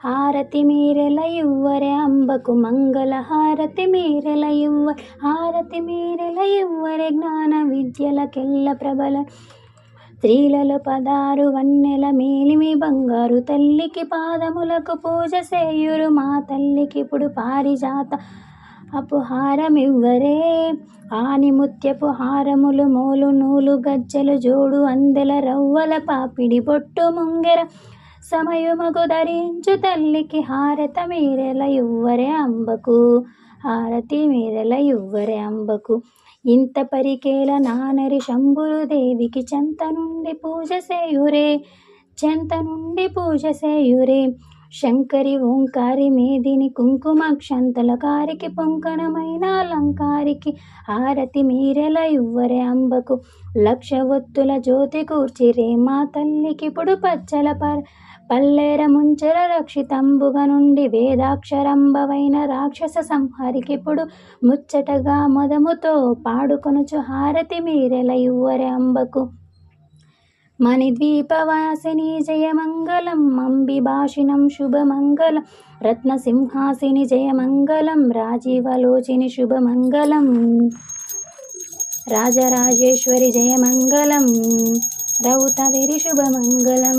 హారతి మీరెల ఇవ్వరే అంబకు మంగళ హారతి మీరెల హారతి మీరెల ఇవ్వరే జ్ఞాన విద్యలకెల్ల ప్రబల స్త్రీలలో 16 వన్నెల మేలిమి బంగారు తల్లికి పాదములకు పూజ సేయురు మా తల్లికిప్పుడు పారిజాత అపుహారమివ్వరే ఆని ముత్యపు హారములు మోలు నూలు గజ్జలు జోడు అందెల రవ్వల పాపిడి బొట్టు ముంగెర సమయముగు ధరించు తల్లికి హారత మీరెల ఇవ్వరే అంబకు హారతి మీరెల ఇవ్వరే అంబకు ఇంత పరికేల నానరి శంభురు దేవికి చెంత నుండి పూజ సేయురే శంకరి ఓంకారి మేదిని కుంకుమాక్షంతల కారికి పొంకనమైన అలంకారికి హారతి మీరెల ఇవ్వరే అంబకు 1,00,000 ఒత్తుల జ్యోతి కూర్చిరే మా తల్లికిప్పుడు పచ్చల పల్లేర ముంచెర రక్షితంబుగ నుండి వేదాక్షరంబవైన రాక్షస సంహారికిప్పుడు ముచ్చటగా మొదముతో పాడుకొనుచు హారతి మీరెల ఇవ్వరే అంబకు మణిద్వీపవాసిని జయమంగళం అంబిభాషిణం శుభమంగళం రత్నసింహాసిని జయమంగళం రాజీవలోచిని శుభమంగళం రాజరాజేశ్వరి జయమంగళం రౌతగిరి శుభమంగళం.